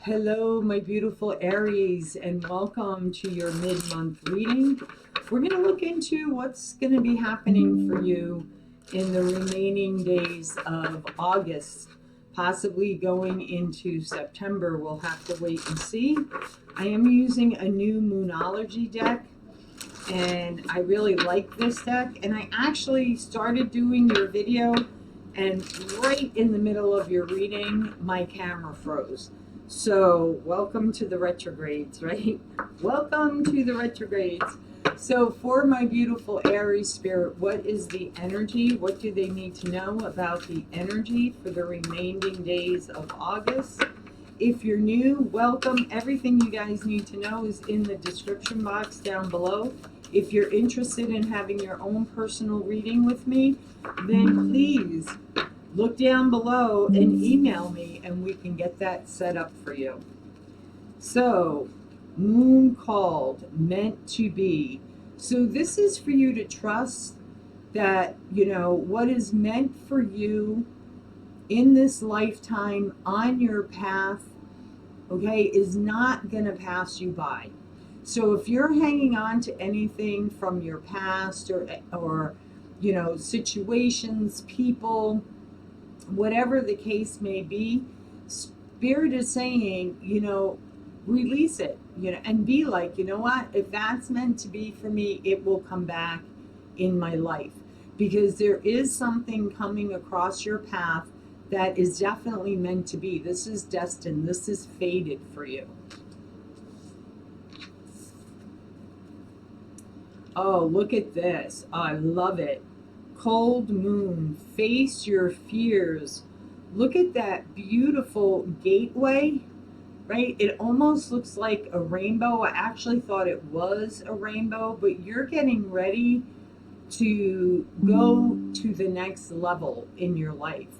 Hello, my beautiful Aries, and welcome to your mid-month reading. We're going to look into what's going to be happening for you in the remaining days of August, possibly going into September. We'll have to wait and see. I am using a new Moonology deck, and I really like this deck. And I actually started doing your video, and right in the middle of your reading, my camera froze. So welcome to the retrogrades, right? Welcome to the retrogrades. So for my beautiful Aries spirit, what is the energy? What do they need to know about the energy for the remaining days of August? If you're new, welcome. Everything you guys need to know is in the description box down below. If you're interested in having your own personal reading with me, then please look down below and email me and we can get that set up for you. So, moon called, meant to be. So this is for you to trust that, what is meant for you in this lifetime on your path, okay, is not going to pass you by. So if you're hanging on to anything from your past or situations, people, whatever the case may be, Spirit is saying, release it, and be like, what? If that's meant to be for me, it will come back in my life. Because there is something coming across your path that is definitely meant to be. This is destined. This is fated for you. Oh, look at this. Oh, I love it. Cold moon, face your fears. Look at that beautiful gateway, right? It almost looks like a rainbow. I actually thought it was a rainbow, but you're getting ready to go to the next level in your life.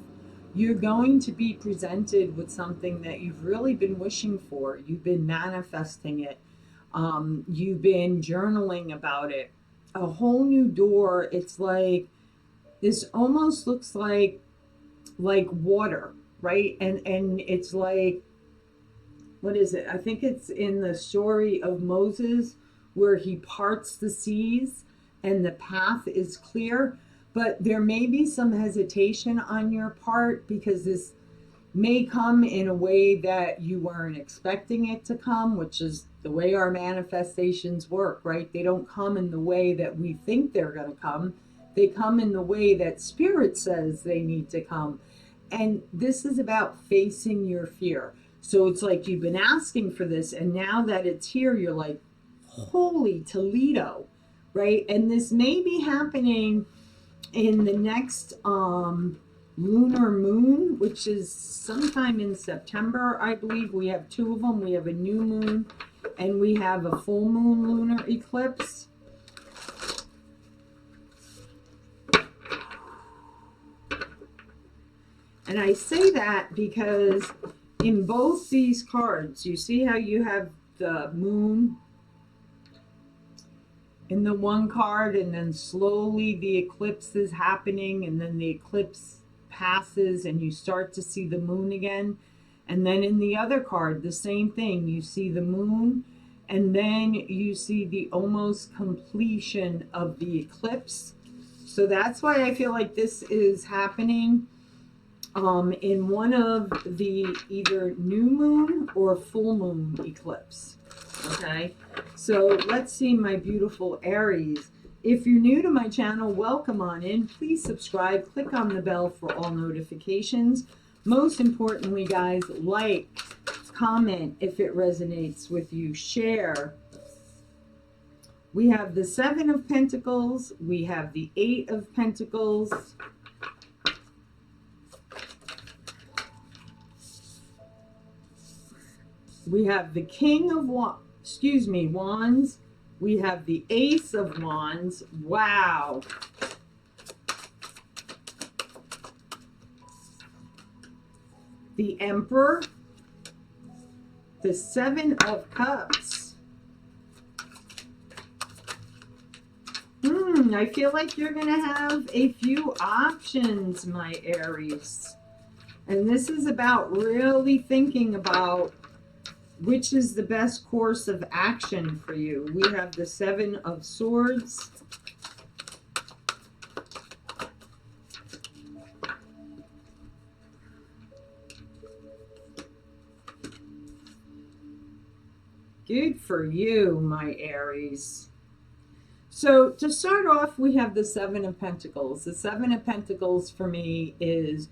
You're going to be presented with something that you've really been wishing for. You've been manifesting it. You've been journaling about it. A whole new door. It's like, this almost looks like water, right? And it's like, what is it? I think it's in the story of Moses where he parts the seas and the path is clear. But there may be some hesitation on your part because this may come in a way that you weren't expecting it to come, which is the way our manifestations work, right? They don't come in the way that we think they're going to come. They come in the way that Spirit says they need to come. And this is about facing your fear. So it's like you've been asking for this, and now that it's here, you're like, holy Toledo, right? And this may be happening in the next lunar moon, which is sometime in September, I believe. We have two of them. We have a new moon and we have a full moon lunar eclipse. And I say that because in both these cards, you see how you have the moon in the one card, and then slowly the eclipse is happening, and then the eclipse passes and you start to see the moon again. And then in the other card, the same thing. You see the moon, and then you see the almost completion of the eclipse. So that's why I feel like this is happening in one of the either new moon or full moon eclipse. Okay, so let's see, my beautiful Aries. If you're new to my channel, welcome on in. Please subscribe, click on the bell for all notifications. Most importantly, guys, like, comment if it resonates with you, share. We have the Seven of Pentacles, we have the Eight of Pentacles, we have the King of Wands. We have the Ace of Wands. Wow. The Emperor. The Seven of Cups. I feel like you're going to have a few options, my Aries. And this is about really thinking about Which is the best course of action for you? We have the Seven of Swords. Good for you, my Aries. So to start off, we have the Seven of Pentacles. The Seven of Pentacles for me is,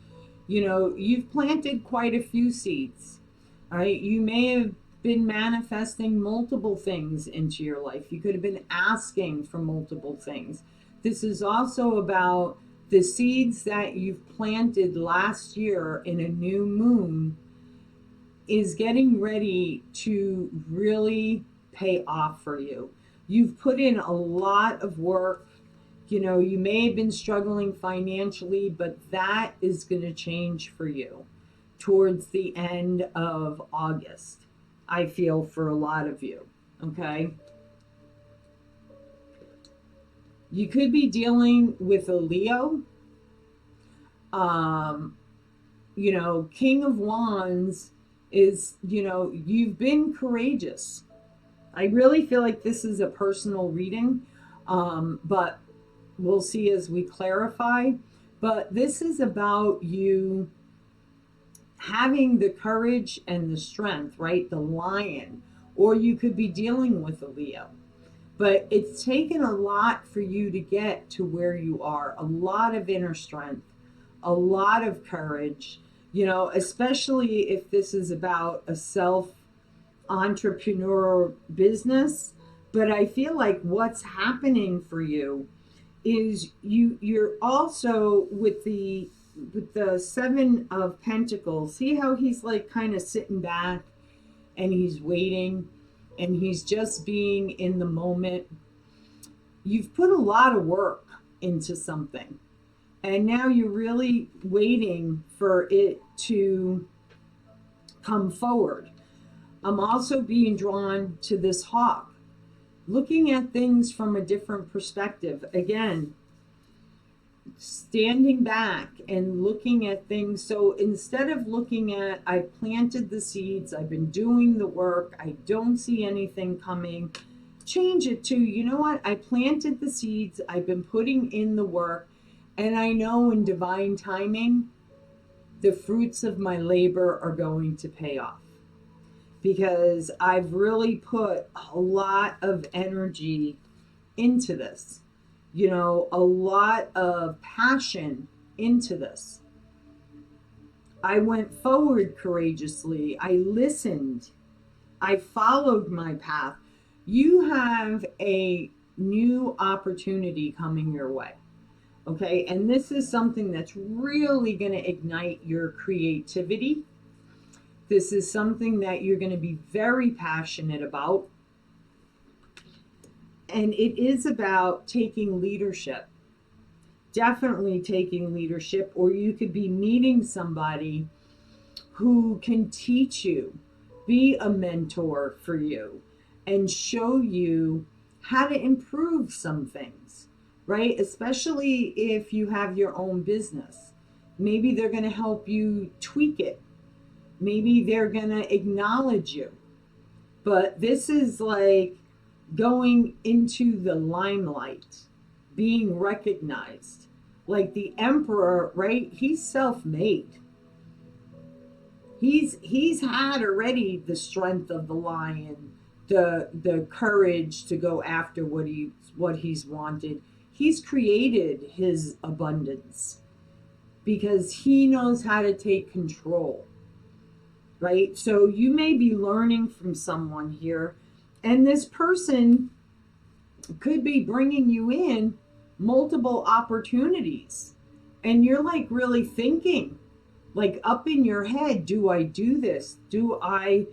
you've planted quite a few seeds. All right. You may have been manifesting multiple things into your life. You could have been asking for multiple things. This is also about the seeds that you've planted last year in a new moon is getting ready to really pay off for you. You've put in a lot of work. You may have been struggling financially, but that is going to change for you towards the end of August, I feel, for a lot of you. Okay. You could be dealing with a Leo. King of Wands is, you've been courageous. I really feel like this is a personal reading, but we'll see as we clarify. But this is about you having the courage and the strength, right? The lion. Or you could be dealing with a Leo. But it's taken a lot for you to get to where you are. A lot of inner strength, a lot of courage, especially if this is about a entrepreneur business. But I feel like what's happening for you is you're also with the Seven of Pentacles. See how he's like kind of sitting back and he's waiting and he's just being in the moment. You've put a lot of work into something and now you're really waiting for it to come forward. I'm also being drawn to this hawk, looking at things from a different perspective. Again, standing back and looking at things. So instead of looking at, I've planted the seeds, I've been doing the work, I don't see anything coming, change it to, you know what? I planted the seeds, I've been putting in the work, and I know in divine timing, the fruits of my labor are going to pay off. Because I've really put a lot of energy into this, a lot of passion into this. I went forward courageously. I listened. I followed my path. You have a new opportunity coming your way. Okay. And this is something that's really going to ignite your creativity. This is something that you're going to be very passionate about. And it is about taking leadership. Definitely taking leadership, or you could be meeting somebody who can teach you, be a mentor for you, and show you how to improve some things, right? Especially if you have your own business. Maybe they're going to help you tweak it. Maybe they're going to acknowledge you. But this is like going into the limelight, being recognized. Like the emperor, right? He's self-made. He's had already the strength of the lion, the courage to go after what he's wanted. He's created his abundance because he knows how to take control. Right? So you may be learning from someone here, and this person could be bringing you in multiple opportunities. And you're like really thinking, like up in your head, do I do this? Do I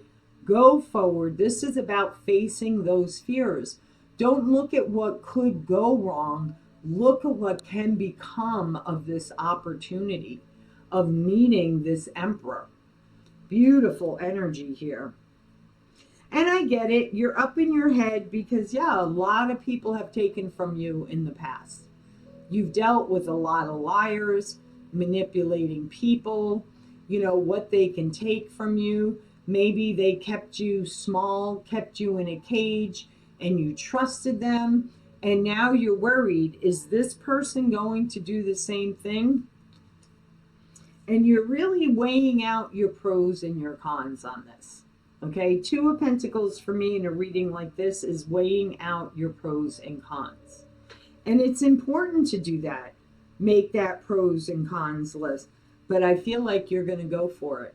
go forward? This is about facing those fears. Don't look at what could go wrong. Look at what can become of this opportunity of meeting this emperor. Beautiful energy here. And I get it. You're up in your head because, yeah, a lot of people have taken from you in the past. You've dealt with a lot of liars, manipulating people, what they can take from you. Maybe they kept you small, kept you in a cage, and you trusted them. And now you're worried, is this person going to do the same thing? And you're really weighing out your pros and your cons on this. Okay, Two of Pentacles for me in a reading like this is weighing out your pros and cons. And it's important to do that. Make that pros and cons list. But I feel like you're going to go for it.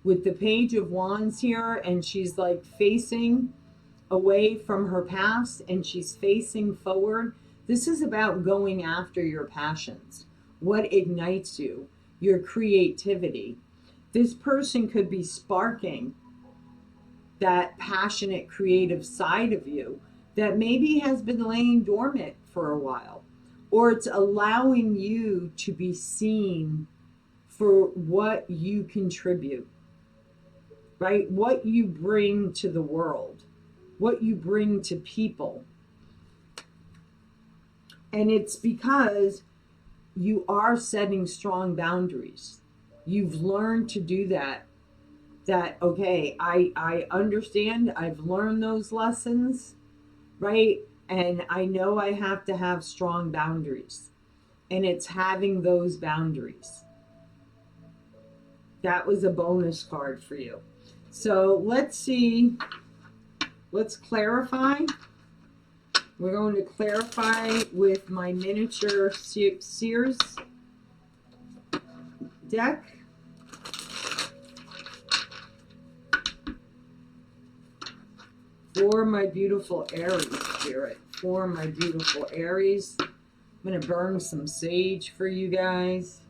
With the Page of Wands here, and she's like facing away from her past and she's facing forward. This is about going after your passions. What ignites you? Your creativity. This person could be sparking that passionate, creative side of you that maybe has been laying dormant for a while. Or it's allowing you to be seen for what you contribute, right? What you bring to the world, what you bring to people. And it's because you are setting strong boundaries. You've learned to do that. Okay, I understand, I've learned those lessons, right? And I know I have to have strong boundaries. And it's having those boundaries. That was a bonus card for you. So let's see. Let's clarify. We're going to clarify with my miniature Sears deck. For my beautiful Aries spirit. For my beautiful Aries. I'm going to burn some sage for you guys.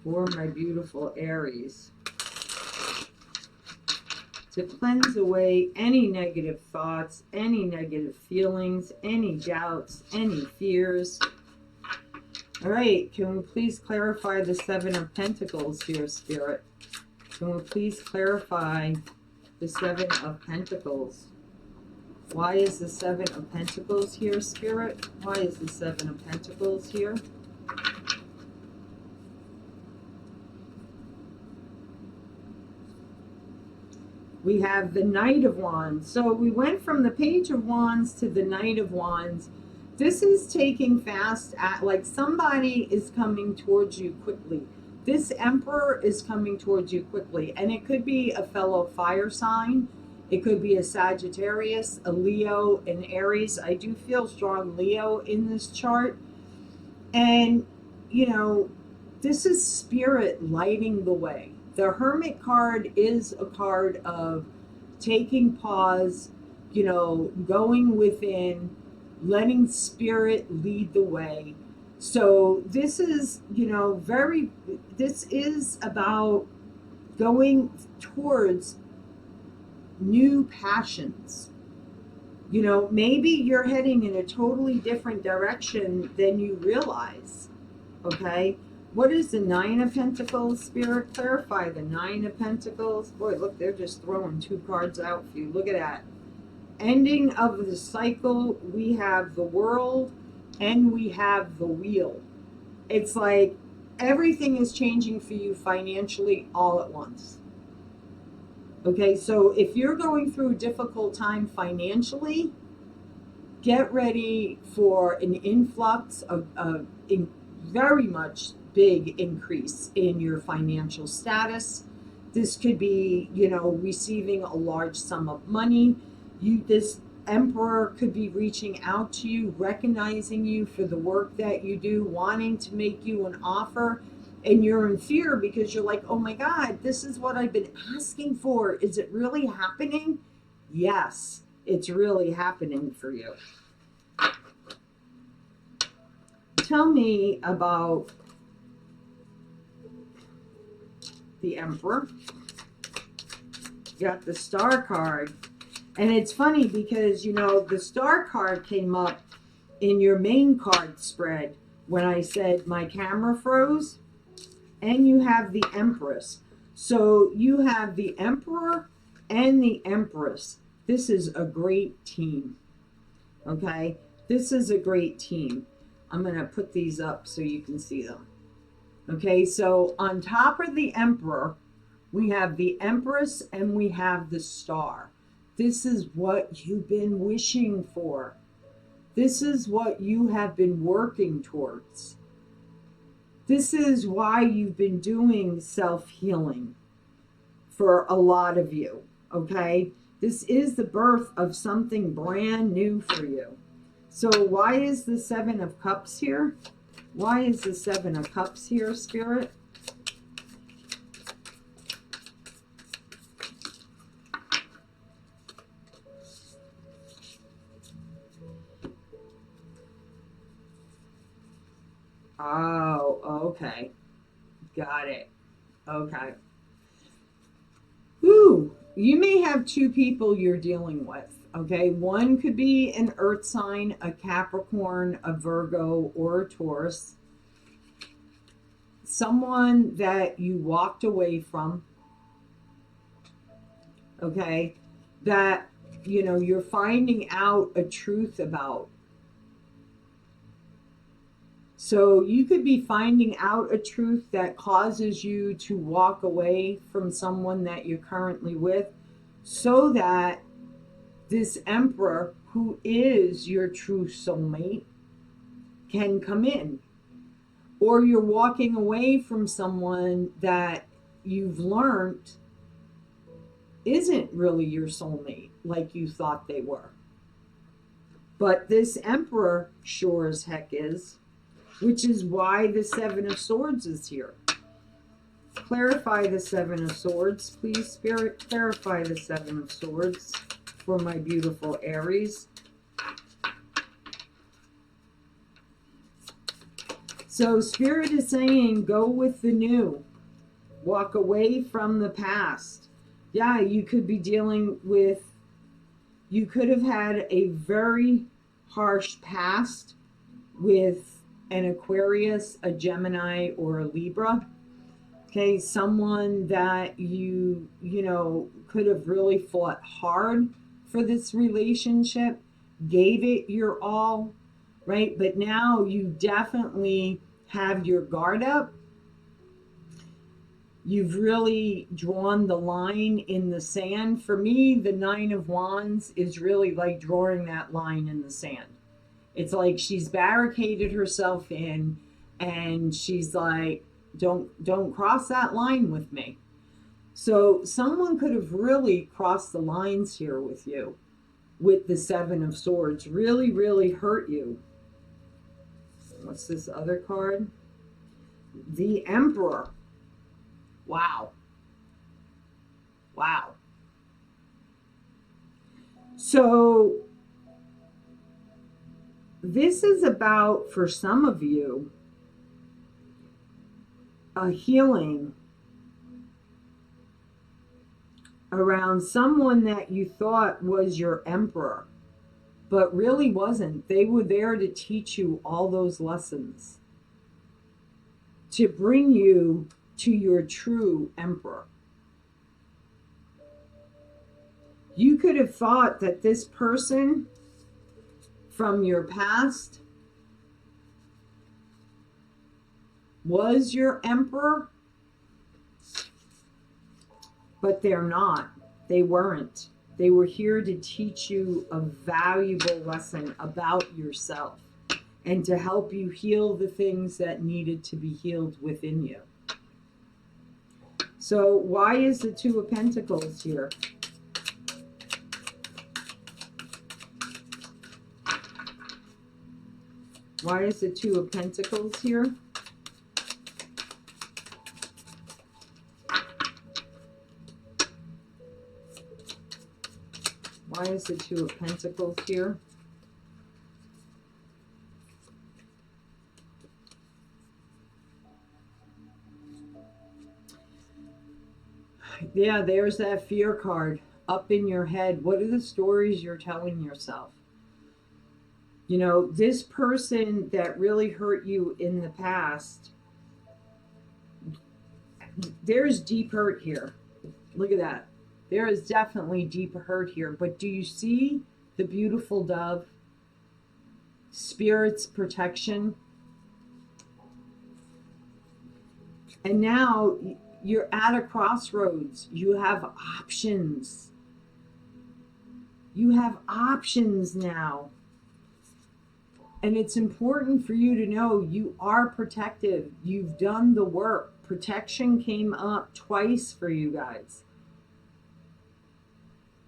For my beautiful Aries. To cleanse away any negative thoughts, any negative feelings, any doubts, any fears. All right, can we please clarify the Seven of Pentacles here, Spirit? Can we please clarify the Seven of Pentacles? Why is the Seven of Pentacles here, Spirit? Why is the Seven of Pentacles here? We have the Knight of Wands. So we went from the Page of Wands to the Knight of Wands. This is taking fast, like somebody is coming towards you quickly. This Emperor is coming towards you quickly. And it could be a fellow fire sign. It could be a Sagittarius, a Leo, an Aries. I do feel strong Leo in this chart. And, you know, this is Spirit lighting the way. The Hermit card is a card of taking pause, you know, going within, letting Spirit lead the way. So this is, you know, this is about going towards new passions. You know, maybe you're heading in a totally different direction than you realize, okay? What is the Nine of Pentacles, Spirit? Clarify the Nine of Pentacles. Boy, look, they're just throwing two cards out for you. Look at that. Ending of the cycle, we have the World and we have the Wheel. It's like everything is changing for you financially all at once. Okay, so if you're going through a difficult time financially, get ready for an influx of very much big increase in your financial status. This could be, you know, receiving a large sum of money. This Emperor could be reaching out to you, recognizing you for the work that you do, wanting to make you an offer, and you're in fear because you're like, oh my God, this is what I've been asking for. Is it really happening? Yes, it's really happening for you. Tell me about the Emperor. You got the Star card. And it's funny because, you know, the Star card came up in your main card spread when I said my camera froze. And you have the Empress. So you have the Emperor and the Empress. This is a great team. Okay? This is a great team. I'm going to put these up so you can see them. Okay, so on top of the Emperor, we have the Empress, and we have the Star. This is what you've been wishing for. This is what you have been working towards. This is why you've been doing self-healing for a lot of you, okay? This is the birth of something brand new for you. So why is the Seven of Cups here? Why is the Seven of Cups here, Spirit? Oh, okay. Got it. Okay. Whew. You may have two people you're dealing with. Okay. One could be an earth sign, a Capricorn, a Virgo, or a Taurus. Someone that you walked away from. Okay. That, you know, you're finding out a truth about. So you could be finding out a truth that causes you to walk away from someone that you're currently with, so that this Emperor, who is your true soulmate, can come in. Or you're walking away from someone that you've learned isn't really your soulmate like you thought they were. But this Emperor sure as heck is. Which is why the Seven of Swords is here. Clarify the Seven of Swords, please, Spirit. Clarify the Seven of Swords for my beautiful Aries. So Spirit is saying, go with the new. Walk away from the past. Yeah, you could be dealing with, you could have had a very harsh past with an Aquarius, a Gemini, or a Libra. Okay, someone that you know, could have really fought hard for this relationship, gave it your all, right? But now you definitely have your guard up. You've really drawn the line in the sand. For me, the Nine of Wands is really like drawing that line in the sand. It's like she's barricaded herself in, and she's like, don't cross that line with me. So someone could have really crossed the lines here with you, with the Seven of Swords. Really, really hurt you. What's this other card? The Emperor. Wow. Wow. So this is about, for some of you, a healing around someone that you thought was your emperor, but really wasn't. They were there to teach you all those lessons, to bring you to your true emperor. You could have thought that this person from your past was your emperor, but they're not. They weren't. They were here to teach you a valuable lesson about yourself and to help you heal the things that needed to be healed within you. So why is the Two of Pentacles here? Why is the Two of Pentacles here? Why is the Two of Pentacles here? Yeah, there's that fear card up in your head. What are the stories you're telling yourself? You know, this person that really hurt you in the past, there's deep hurt here. Look at that. There is definitely deep hurt here. But do you see the beautiful dove? Spirit's protection. And now You're at a crossroads. You have options. You have options now. And it's important for you to know you are protected. You've done the work. Protection came up twice for you guys.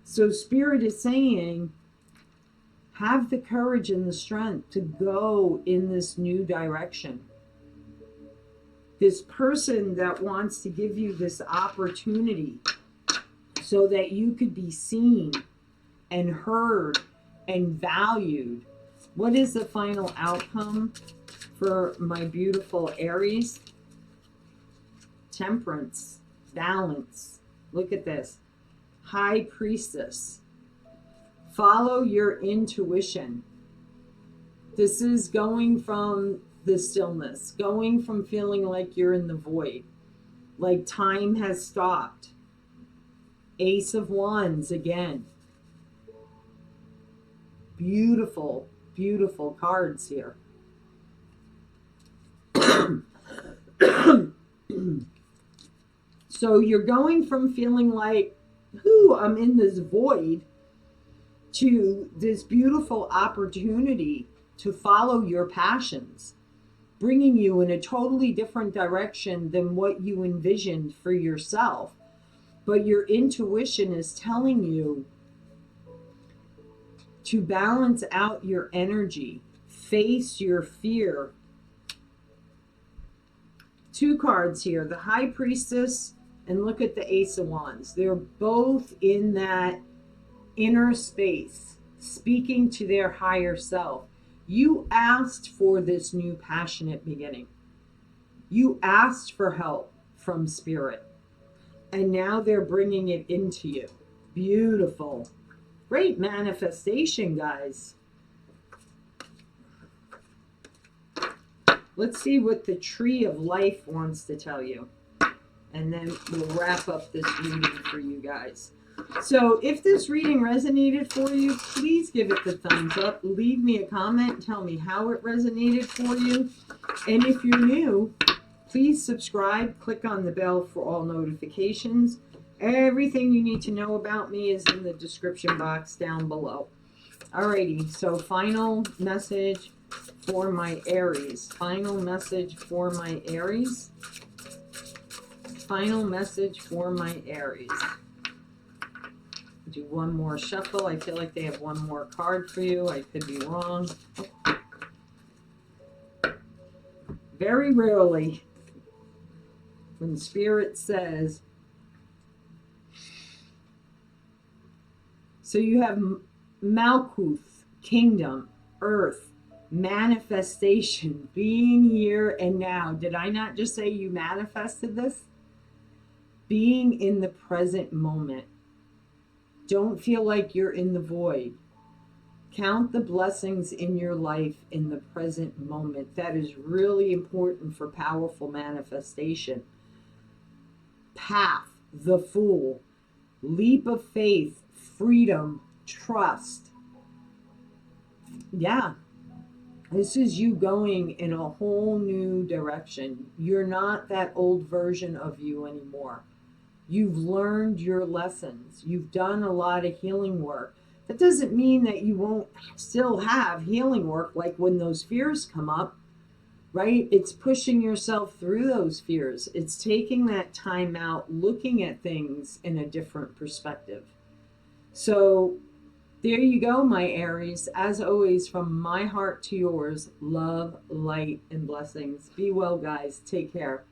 So Spirit is saying, have the courage and the strength to go in this new direction. This person that wants to give you this opportunity so that you could be seen and heard and valued. What is the final outcome for my beautiful Aries? Temperance, balance. Look at this. High Priestess. Follow your intuition. This is going from the stillness, going from feeling like you're in the void, like time has stopped. Ace of Wands again. Beautiful, beautiful cards here. So you're going from feeling like, I'm in this void, to this beautiful opportunity to follow your passions, bringing you in a totally different direction than what you envisioned for yourself. But your intuition is telling you to balance out your energy, face your fear. Two cards here, the High Priestess, and look at the Ace of Wands. They're both in that inner space, speaking to their higher self. You asked for this new passionate beginning. You asked for help from Spirit. And now they're bringing it into you. Beautiful. Great manifestation, guys. Let's see what the Tree of Life wants to tell you. And then we'll wrap up this reading for you guys. So if this reading resonated for you, please give it the thumbs up. Leave me a comment and tell me how it resonated for you. And if you're new, please subscribe. Click on the bell for all notifications. Everything you need to know about me is in the description box down below. Alrighty, so final message for my Aries. Final message for my Aries. Final message for my Aries. Do one more shuffle. I feel like they have one more card for you. I could be wrong. Very rarely, when Spirit says, so you have Malkuth, kingdom, earth, manifestation, being here and now. Did I not just say you manifested this? Being in the present moment. Don't feel like you're in the void. Count the blessings in your life in the present moment. That is really important for powerful manifestation. Path, the Fool, leap of faith, freedom, trust. Yeah, this is you going in a whole new direction. You're not that old version of you anymore. You've learned your lessons. You've done a lot of healing work. That doesn't mean that you won't still have healing work, like when those fears come up, right? It's pushing yourself through those fears. It's taking that time out, looking at things in a different perspective. So there you go, my Aries. As always, from my heart to yours, love, light, and blessings. Be well, guys. Take care.